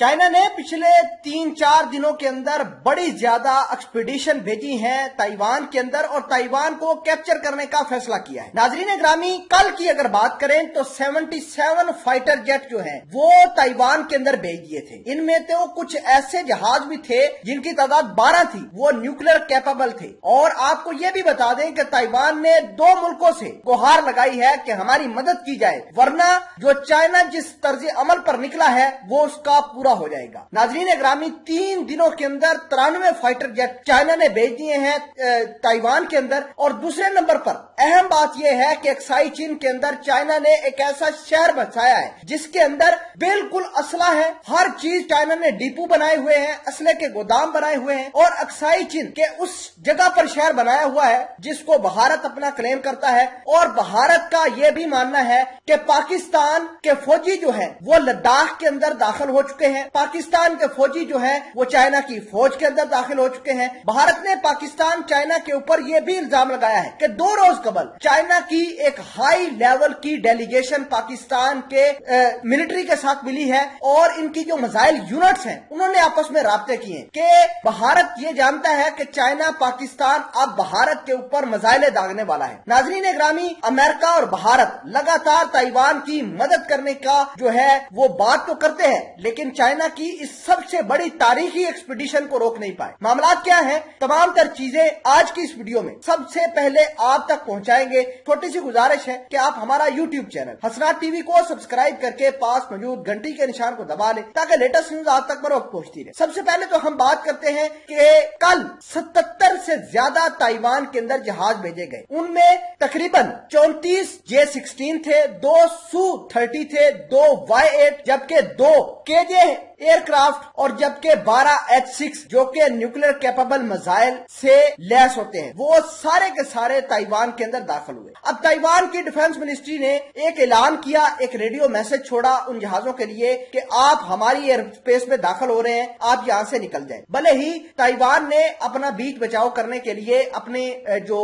China ने पिछले 3-4 दिनों के अंदर बड़ी ज्यादा एक्सपीडिशन भेजी है ताइवान के अंदर और ताइवान को कैप्चर करने का फैसला किया है। नाजरीन ग्रामी, कल की अगर बात करें तो 77 फाइटर जेट जो हैं वो ताइवान के अंदर भेज दिए थे। इनमें तो कुछ ऐसे जहाज भी थे जिनकी तादाद 12 थी, वो न्यूक्लियर कैपेबल थे। और आपको ये भी बता दें कि ताइवान ने 2 मुल्कों से गुहार लगाई है कि हमारी मदद की जाए, वरना जो चाइना जिस तर्ज अमल पर निकला है वो उसका पूरा हो जाएगा। नाजरीन ग्रामी, 3 दिनों के अंदर 93 फाइटर जेट चाइना ने भेज दिए हैं ताइवान के अंदर। और दूसरे नंबर पर अहम बात यह है कि एक्साई चीन के अंदर चाइना ने एक ऐसा शहर बसाया है जिसके अंदर बिल्कुल असला है, हर चीज चाइना ने डिपो बनाए हुए हैं, असले के गोदाम बनाए हुए हैं और एक्साई चीन के उस जगह पर शहर बनाया हुआ है जिसको भारत अपना क्लेम करता है। और भारत का यह भी मानना है कि पाकिस्तान के फौजी जो है वो लद्दाख के अंदर दाखिल हो चुके हैं, पाकिस्तान के फौजी जो है वो चाइना की फौज के अंदर दाखिल हो चुके हैं। भारत ने पाकिस्तान चाइना के ऊपर यह भी इल्जाम लगाया है कि 2 रोज कबल चाइना की एक हाई लेवल की डेलीगेशन पाकिस्तान के मिलिट्री के साथ मिली है और इनकी जो मिसाइल यूनिट्स हैं उन्होंने आपस में राब्ते किए कि भारत ये जानता है कि चाइना पाकिस्तान अब भारत के ऊपर मिसाइलें दागने वाला है। नाजरीन ग्रामी, अमेरिका और भारत लगातार ताइवान की मदद करने का जो है वो बात तो करते हैं, लेकिन चाइना की इस सबसे बड़ी तारीखी एक्सपीडिशन को रोक नहीं पाए। मामला क्या है, तमाम तर चीजें आज की इस वीडियो में सबसे पहले आप तक पहुंचाएंगे। छोटी सी गुजारिश है कि आप हमारा यूट्यूब चैनल हसनात टीवी को सब्सक्राइब करके पास मौजूद घंटी के निशान को दबा लें ताकि लेटेस्ट न्यूज आप तक बर वक्त पहुंचती रहे। सबसे पहले तो हम बात करते हैं कि कल 77 से ज्यादा ताइवान के अंदर जहाज भेजे गए। उनमें तकरीबन 34 J-16 थे, 2 Su-30 थे, 2 Y-8 जबकि 2 KJ एयरक्राफ्ट और जबकि 12 H-6 जो कि न्यूक्लियर कैपेबल मिसाइल से लैस होते हैं, वो सारे के सारे ताइवान के अंदर दाखिल हुए। अब ताइवान की डिफेंस मिनिस्ट्री ने एक ऐलान किया, एक रेडियो मैसेज छोड़ा उन जहाजों के लिए कि आप हमारी एयर स्पेस में दाखिल हो रहे हैं, आप यहां से निकल जाएं। भले ही ताइवान ने अपना बीच बचाव करने के लिए अपने जो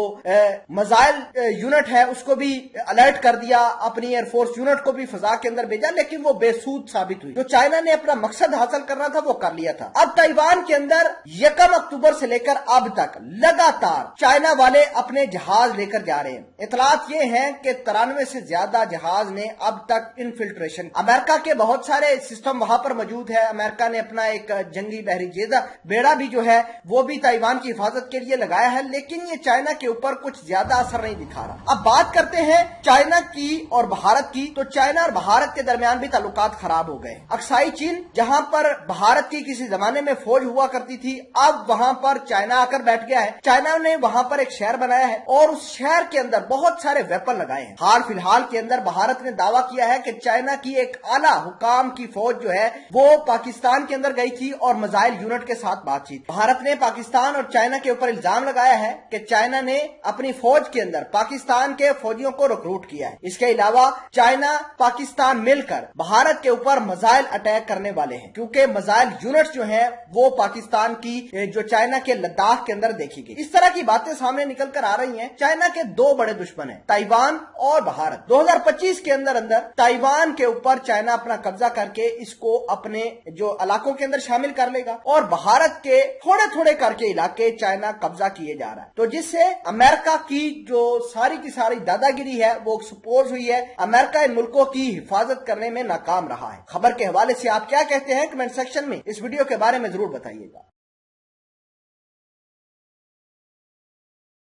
मिसाइल यूनिट है उसको भी अलर्ट कर दिया, अपनी एयरफोर्स यूनिट को भी फजा के अंदर भेजा, लेकिन वो बेसूद साबित हुई। जो चाइना ने अपना मकसद हासिल करना था वो कर लिया था। अब ताइवान के अंदर 1 अक्टूबर से लेकर अब तक लगातार चाइना वाले अपने जहाज लेकर जा रहे हैं। इतलात ये हैं कि 93 से ज्यादा जहाज ने अब तक इनफिल्ट्रेशन, अमेरिका के बहुत सारे सिस्टम वहां पर मौजूद है। अमेरिका ने अपना एक जंगी बहरी बेड़ा भी जो है वो भी ताइवान की हिफाजत के लिए लगाया है, लेकिन ये चाइना के ऊपर कुछ ज्यादा असर नहीं दिखा रहा। अब बात करते हैं चाइना की और भारत की, तो चाइना और भारत के दरमियान भी ताल्लुकात खराब हो गए। अक्साई चीन जहां पर भारत की किसी जमाने में फौज हुआ करती थी, अब वहां पर चाइना आकर बैठ गया है। चाइना ने वहां पर एक शहर बनाया है और उस शहर के अंदर बहुत सारे वेपन लगाए हैं। हाल फिलहाल के अंदर भारत ने दावा किया है कि चाइना की एक आला हुकाम की फौज जो है वो पाकिस्तान के अंदर गई थी और मिसाइल यूनिट के साथ बातचीत। भारत ने पाकिस्तान और चाइना के ऊपर इल्जाम लगाया है कि चाइना ने अपनी फौज के अंदर पाकिस्तान के फौजियों को रिक्रूट किया है। इसके अलावा चाइना पाकिस्तान मिलकर भारत के ऊपर मिसाइल अटैक करने वाले हैं, क्योंकि मिसाइल यूनिट्स जो हैं वो पाकिस्तान की जो चाइना के लद्दाख के अंदर देखी गई। इस तरह की बातें सामने निकल कर आ रही हैं। चाइना के 2 बड़े दुश्मन हैं, ताइवान और भारत। 2025 के अंदर ताइवान के ऊपर चाइना अपना कब्जा करके इसको अपने जो इलाकों के अंदर शामिल कर लेगा और भारत के थोड़े थोड़े करके इलाके चाइना कब्जा किए जा रहा है, तो जिससे अमेरिका की जो सारी की सारी दादागिरी है वो एक्सपोज हुई है। अमेरिका इन मुल्कों की हिफाजत करने में नाकाम रहा है। खबर के हवाले से आप क्या कहते हैं कमेंट सेक्शन में इस वीडियो के बारे में जरूर बताइएगा।